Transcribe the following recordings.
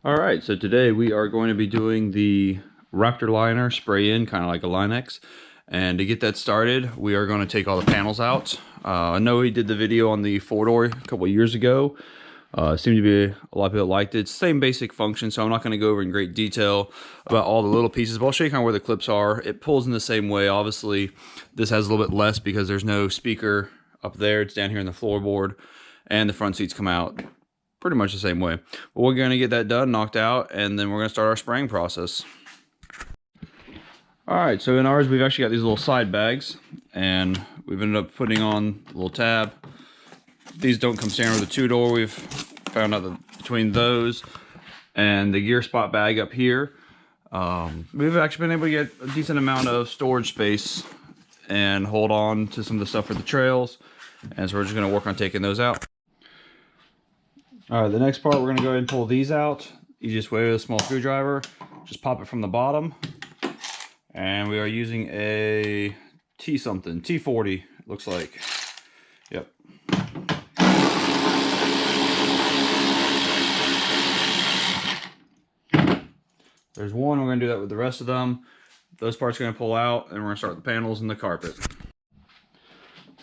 All right, so today we are going to be doing the Raptor Liner spray in, kind of like a Line-X. And to get that started, we are going to take all the panels out. I know he did the video on the four-door a couple years ago. Seemed to be a lot of people liked it. It's the same basic function, so I'm not going to go over in great detail about all the little pieces, but I'll show you kind of where the clips are. It pulls in the same way. Obviously, this has a little bit less because there's no speaker up there. It's down here in the floorboard, and the front seats come out pretty much the same way. But we're going to get that done, knocked out, and then we're going to start our spraying process. Alright, so in ours we've actually got these little side bags, and we've ended up putting on a little tab. These don't come standard with a two-door. We've found out that between those and the gear spot bag up here, we've actually been able to get a decent amount of storage space and hold on to some of the stuff for the trails. And so we're just going to work on taking those out. Alright, the next part, we're going to go ahead and pull these out. Easiest way with a small screwdriver. Just pop it from the bottom. And we are using a T-something, T40, it looks like. Yep. There's one, we're going to do that with the rest of them. Those parts are going to pull out, and we're going to start the panels and the carpet.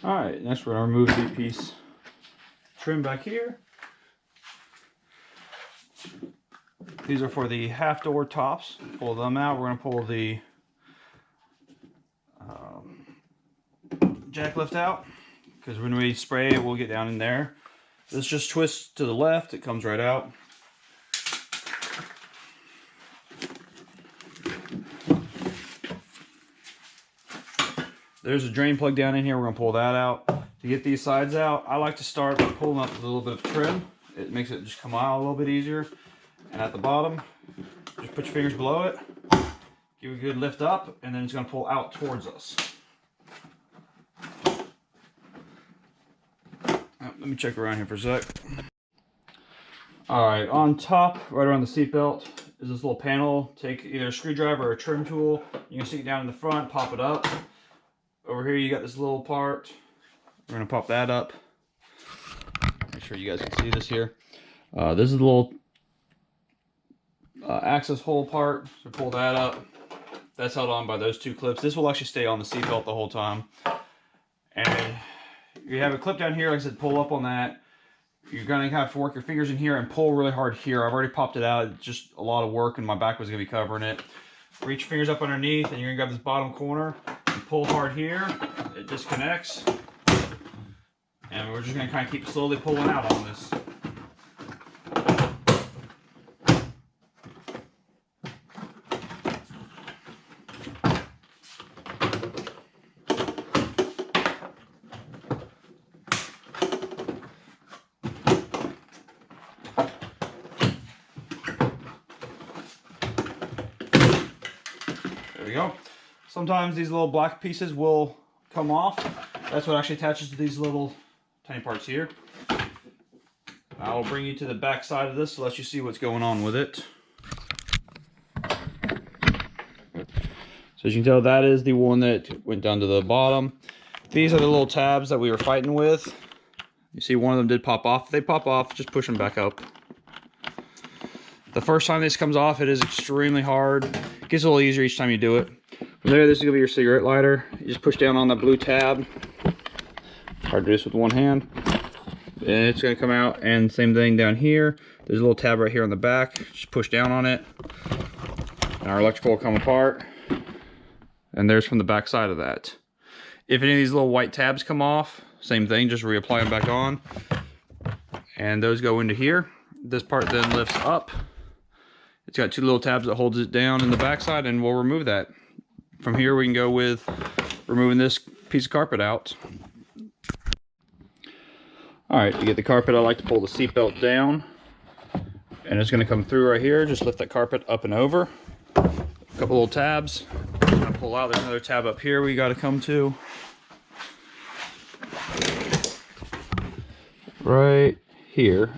Alright, next we're going to remove the piece trim back here. These are for the half door tops. Pull them out. We're going to pull the jack lift out, because when we spray it, we'll get down in there. This just twists to the left. It comes right out. There's a drain plug down in here. We're going to pull that out. To get these sides out, I like to start by pulling up a little bit of trim. It makes it just come out a little bit easier. And at the bottom, just put your fingers below it, give it a good lift up, and then it's going to pull out towards us. Let me check around here for a sec. Alright, on top, right around the seat belt, is this little panel. Take either a screwdriver or a trim tool. You can stick it down in the front, pop it up. Over here you got this little part. We're going to pop that up. Make sure you guys can see this here. This is the little access hole part, so pull that up. That's held on by those two clips. This will actually stay on the seat belt the whole time. And you have a clip down here, like I said, pull up on that. You're going to have to work your fingers in here and pull really hard here. I've already popped it out. It's just a lot of work, and my back was going to be covering it. Reach your fingers up underneath, and you're going to grab this bottom corner and pull hard here. It disconnects. And we're just going to kind of keep slowly pulling out on this. There we go. Sometimes these little black pieces will come off. That's what actually attaches to these little tiny parts here. I'll bring you to the back side of this to let you see what's going on with it. So as you can tell, that is the one that went down to the bottom. These are the little tabs that we were fighting with. You see one of them did pop off. If they pop off, just push them back up. The first time this comes off, it is extremely hard. It gets a little easier each time you do it. From there, this is going to be your cigarette lighter. You just push down on that blue tab. Hard to do this with one hand. And it's going to come out, and same thing down here. There's a little tab right here on the back. Just push down on it. And our electrical will come apart. And there's from the back side of that. If any of these little white tabs come off, same thing, just reapply them back on. And those go into here. This part then lifts up. It's got two little tabs that holds it down in the backside, and we'll remove that. From here we can go with removing this piece of carpet out. Alright, to get the carpet, I like to pull the seat belt down. And it's going to come through right here. Just lift that carpet up and over. A couple little tabs. I'm going to pull out. There's another tab up here we got to come to. Right here.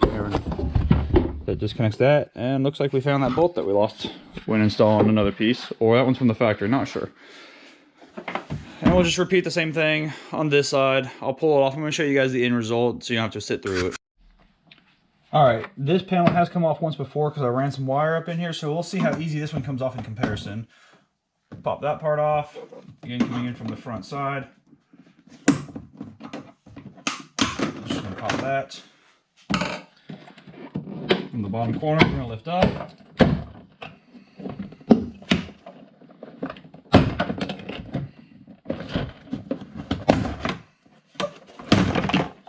That disconnects that, and looks like we found that bolt that we lost when installing another piece, or that one's from the factory, not sure. And we'll just repeat the same thing on this side. I'll pull it off. I'm going to show you guys the end result so you don't have to sit through it. All right, this panel has come off once before because I ran some wire up in here, so we'll see how easy this one comes off in comparison. Pop that part off, again coming in from the front side. Just gonna pop that. From the bottom corner, we're gonna lift up.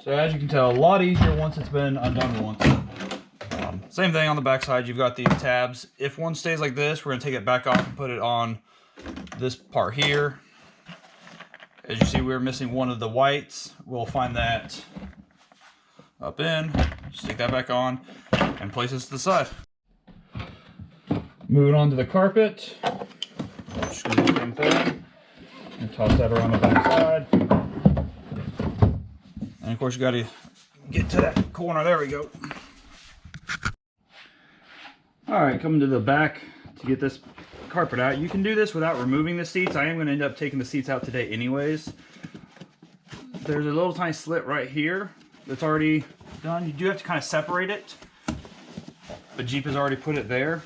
So as you can tell, a lot easier once it's been undone once. Same thing on the back side, you've got these tabs. If one stays like this, we're gonna take it back off and put it on this part here. As you see, we're missing one of the whites. We'll find that up in, stick that back on, and place this to the side. Moving on to the carpet. Just gonna do the same thing. And toss that around the back side. And of course you gotta get to that corner, there we go. All right, coming to the back to get this carpet out. You can do this without removing the seats. I am gonna end up taking the seats out today anyways. There's a little tiny slit right here that's already done. You do have to kind of separate it, but Jeep has already put it there.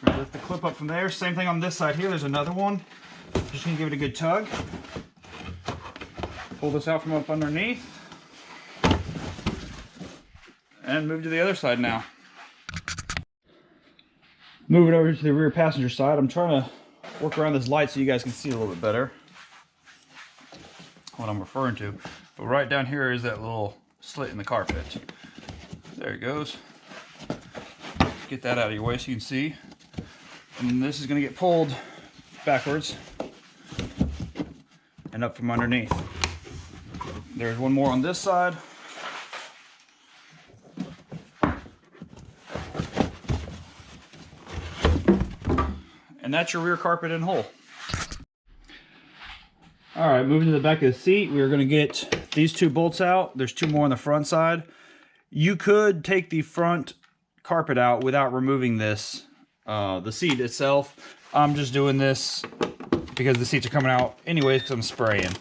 Lift the clip up from there. Same thing on this side here, there's another one. Just gonna give it a good tug. Pull this out from up underneath. And move to the other side now. Moving over to the rear passenger side. I'm trying to work around this light so you guys can see a little bit better what I'm referring to. But right down here is that little slit in the carpet. There it goes. Get that out of your way so you can see. And this is going to get pulled backwards and up from underneath. There's one more on this side. And that's your rear carpet in whole. All right, moving to the back of the seat, we're going to get these two bolts out. There's two more on the front side. You could take the front carpet out without removing this, the seat itself. I'm just doing this because the seats are coming out anyways because I'm spraying.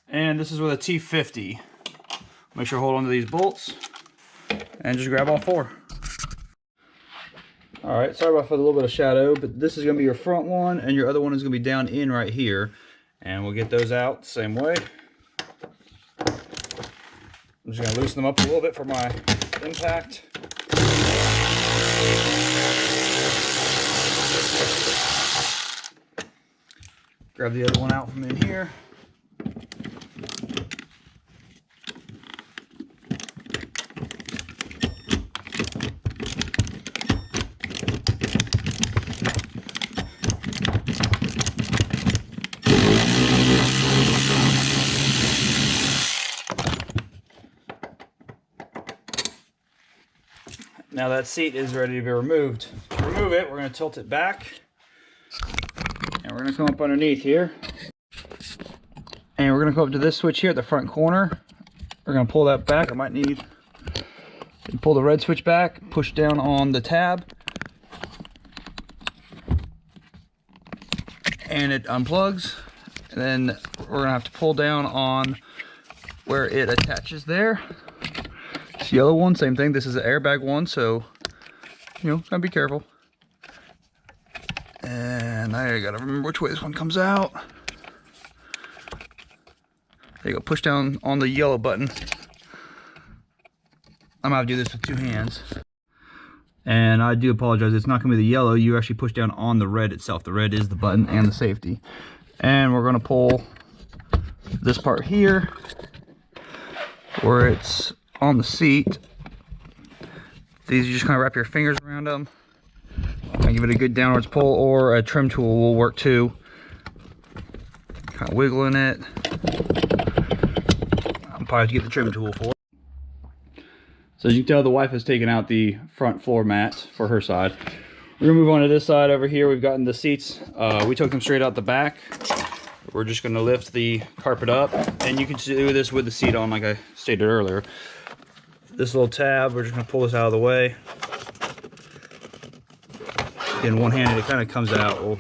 And this is with a T50. Make sure to hold on to these bolts and just grab all four. All right, sorry about for the little bit of shadow, but this is gonna be your front one and your other one is gonna be down in right here. And we'll get those out the same way. I'm just gonna loosen them up a little bit for my impact. Grab the other one out from in here. Now that seat is ready to be removed. To remove it, we're going to tilt it back. And we're going to come up underneath here. And we're going to go up to this switch here at the front corner. We're going to pull that back. I might need to pull the red switch back, push down on the tab. And it unplugs. And then we're going to have to pull down on where it attaches there. This yellow one, same thing. This is an airbag one, so gotta be careful. And I gotta remember which way this one comes out. There you go. Push down on the yellow button. I'm gonna have to do this with two hands. And I do apologize. It's not gonna be the yellow. You actually push down on the red itself. The red is the button and the safety. And we're gonna pull this part here where it's on the seat. These, you just kind of wrap your fingers around them and give it a good downwards pull, or a trim tool will work too. Kind of wiggling it. I'll probably have to get the trim tool for it. So as you can tell, the wife has taken out the front floor mat for her side. We're gonna move on to this side over here. We've gotten the seats. We took them straight out the back. We're just gonna lift the carpet up, and you can do this with the seat on, like I stated earlier. This little tab, we're just gonna pull this out of the way. Again, one-handed, it kind of comes out. We'll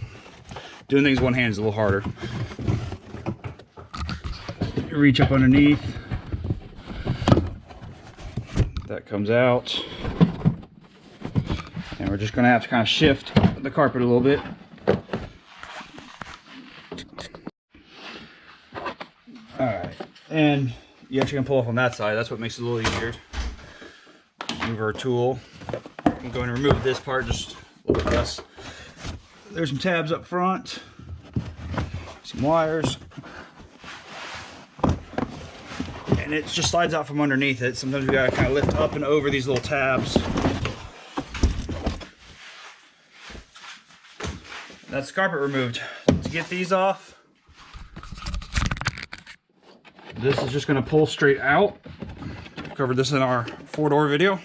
Doing things one hand is a little harder. Reach up underneath. That comes out. And we're just gonna have to kind of shift the carpet a little bit. All right, and you actually can pull off on that side. That's what makes it a little easier. Move our tool. I'm going to remove this part just a little bit less. There's some tabs up front, some wires, and it just slides out from underneath it. Sometimes we gotta kind of lift up and over these little tabs. That's the carpet removed. To get these off, this is just gonna pull straight out. Covered this in our 4-door video.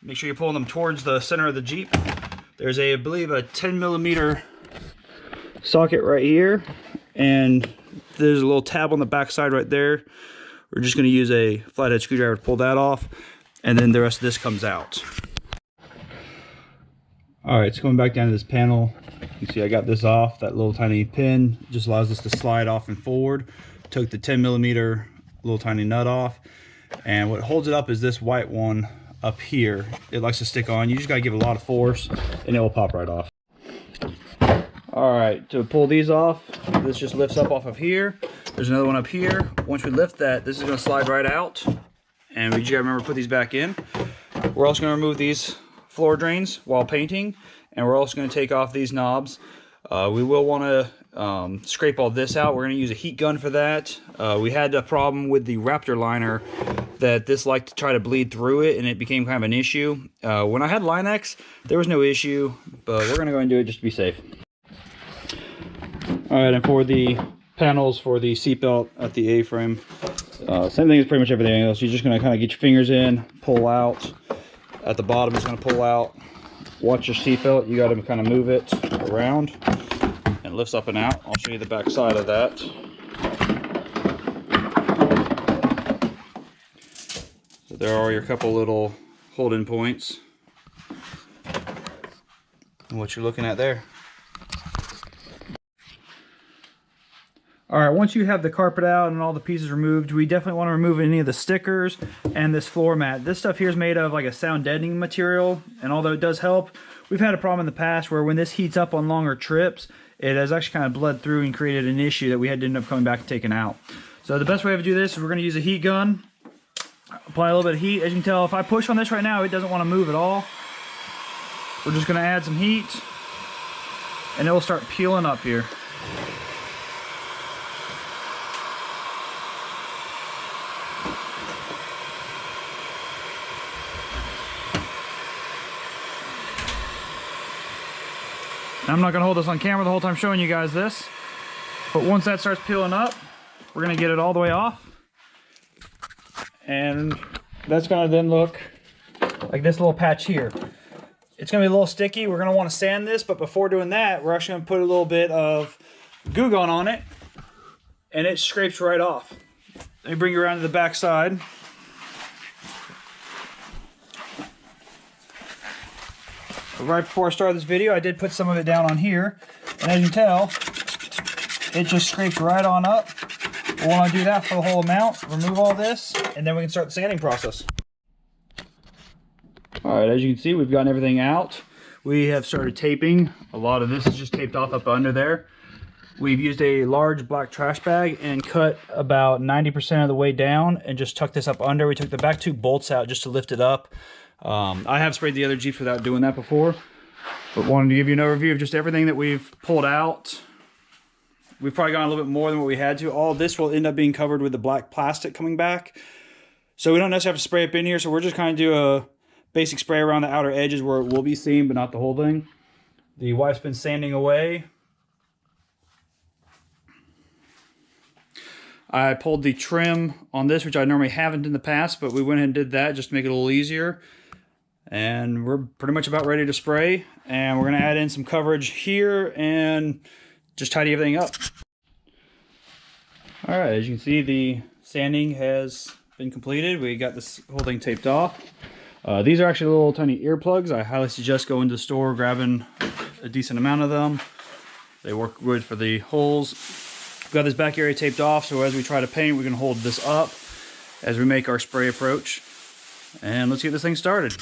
Make sure you're pulling them towards the center of the Jeep. There's I believe a 10mm socket right here, and there's a little tab on the back side right there. We're just gonna use a flathead screwdriver to pull that off, and then the rest of this comes out. All right, so going back down to this panel, you see I got this off. That little tiny pin just allows us to slide off and forward. Took the 10mm little tiny nut off, and what holds it up is this white one up here. It likes to stick on. You just gotta give it a lot of force and it will pop right off. All right, to pull these off, this just lifts up off of here. There's another one up here. Once we lift that, this is gonna slide right out, and we just gotta remember to put these back in. We're also gonna remove these floor drains while painting, and we're also gonna take off these knobs. We will wanna scrape all this out. We're gonna use a heat gun for that. We had a problem with the Raptor Liner that this liked to try to bleed through it, and it became kind of an issue. When I had Line-X, there was no issue, but we're gonna go and do it just to be safe. All right, and for the panels for the seatbelt at the A-frame, same thing as pretty much everything else. You're just gonna kind of get your fingers in, pull out. At the bottom, it's gonna pull out. Watch your seatbelt. You gotta kind of move it around, and it lifts up and out. I'll show you the back side of that. So there are your couple little hold-in points. And what you're looking at there. All right, once you have the carpet out and all the pieces removed, we definitely want to remove any of the stickers and this floor mat. This stuff here is made of like a sound deadening material, and although it does help, we've had a problem in the past where when this heats up on longer trips, it has actually kind of bled through and created an issue that we had to end up coming back and taking out. So the best way to do this is we're going to use a heat gun, apply a little bit of heat. As you can tell, if I push on this right now, it doesn't want to move at all. We're just going to add some heat, and it will start peeling up here. I'm not going to hold this on camera the whole time showing you guys this, but once that starts peeling up, we're going to get it all the way off, and that's going to then look like this little patch here. It's going to be a little sticky. We're going to want to sand this, but before doing that, we're actually going to put a little bit of Goo Gone on it, and it scrapes right off. Let me bring you around to the back side. Right before I started this video, I did put some of it down on here, and as you can tell, it just scrapes right on up. We'll want to do that for the whole amount, remove all this, and then we can start the sanding process. All right, as you can see, we've gotten everything out. We have started taping. A lot of this is just taped off up under there. We've used a large black trash bag and cut about 90% of the way down and just tucked this up under. We took the back two bolts out just to lift it up. I have sprayed the other Jeeps without doing that before, but wanted to give you an overview of just everything that we've pulled out. We've probably gone a little bit more than what we had to. All this will end up being covered with the black plastic coming back, so we don't necessarily have to spray up in here. So we're just kind of do a basic spray around the outer edges where it will be seen, but not the whole thing. The wife's been sanding away. I pulled the trim on this, which I normally haven't in the past, but we went ahead and did that just to make it a little easier. And we're pretty much about ready to spray. And we're going to add in some coverage here and just tidy everything up. All right, as you can see, the sanding has been completed. We got this whole thing taped off. These are actually little tiny earplugs. I highly suggest going to the store, grabbing a decent amount of them. They work good for the holes. We've got this back area taped off, so as we try to paint, we can hold this up as we make our spray approach. And let's get this thing started.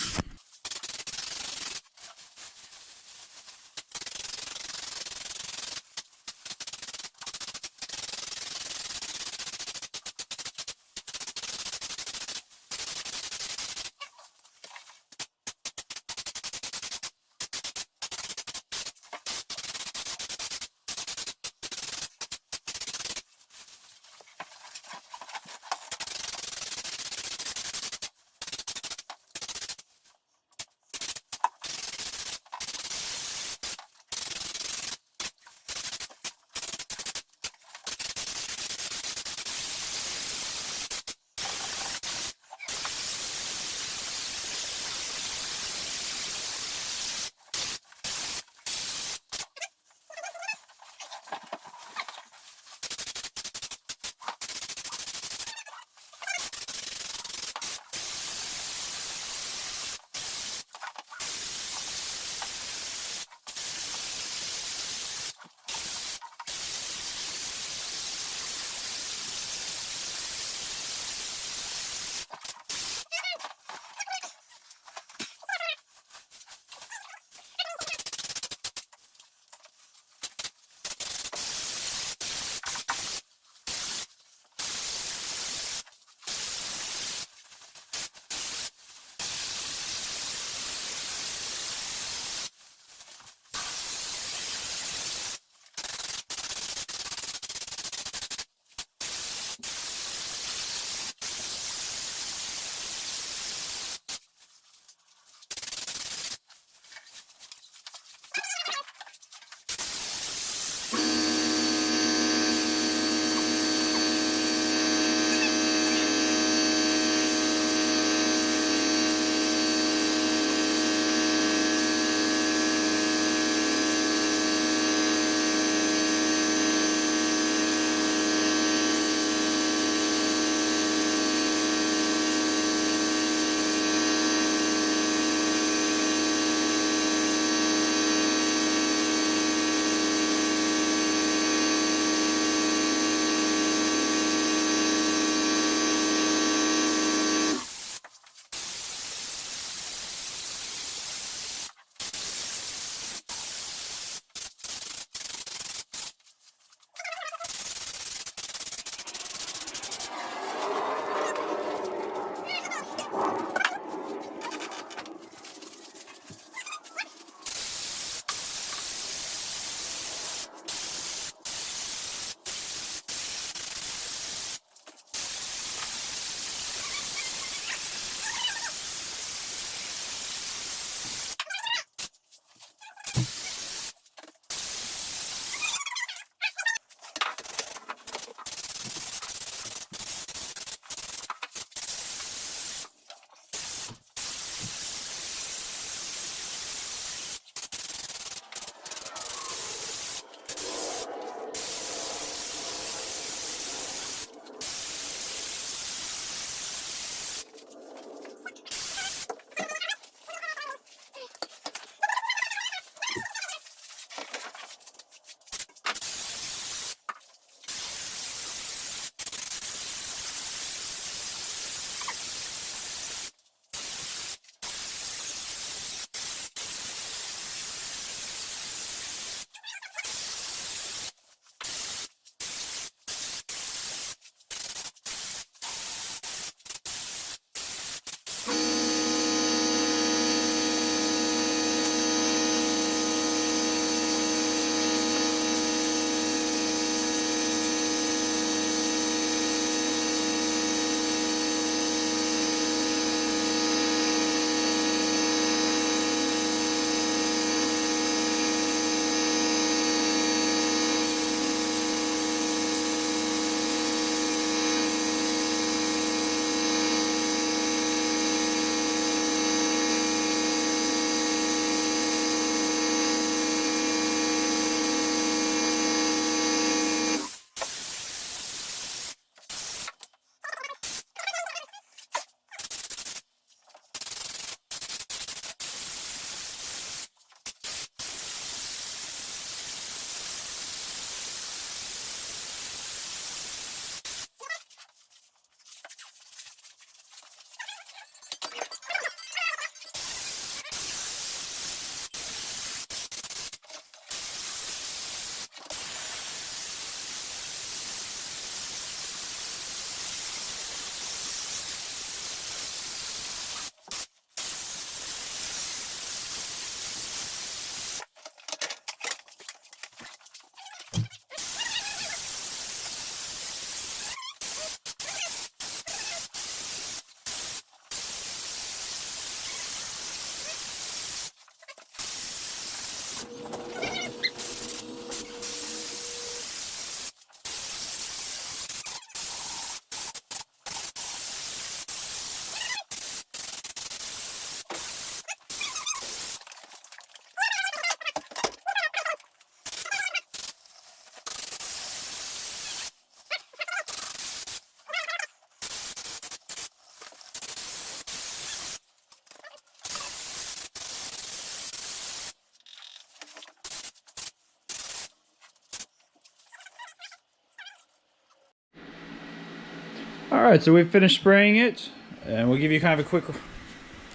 All right, so we've finished spraying it, and we'll give you kind of a quick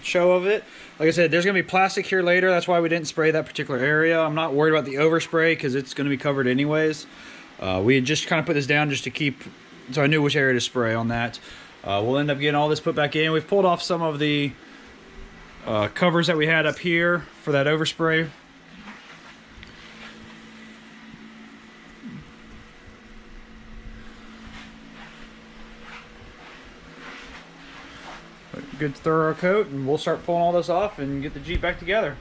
show of it. Like I said, there's gonna be plastic here later. That's why we didn't spray that particular area. I'm not worried about the overspray because it's gonna be covered anyways. We had just kind of put this down just to keep, so I knew which area to spray on that. We'll end up getting all this put back in. We've pulled off some of the covers that we had up here for that overspray. Good thorough coat, and we'll start pulling all this off and get the Jeep back together.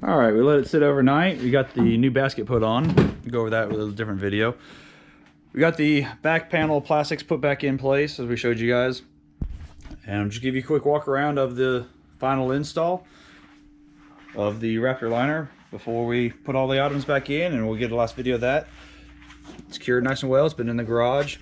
All right, we let it sit overnight. We got the new basket put on. We'll go over that with a different video. We got the back panel of plastics put back in place as we showed you guys. And I'll just give you a quick walk around of the final install of the Raptor Liner before we put all the items back in, and we'll get the last video of that. It's cured nice and well. It's been in the garage.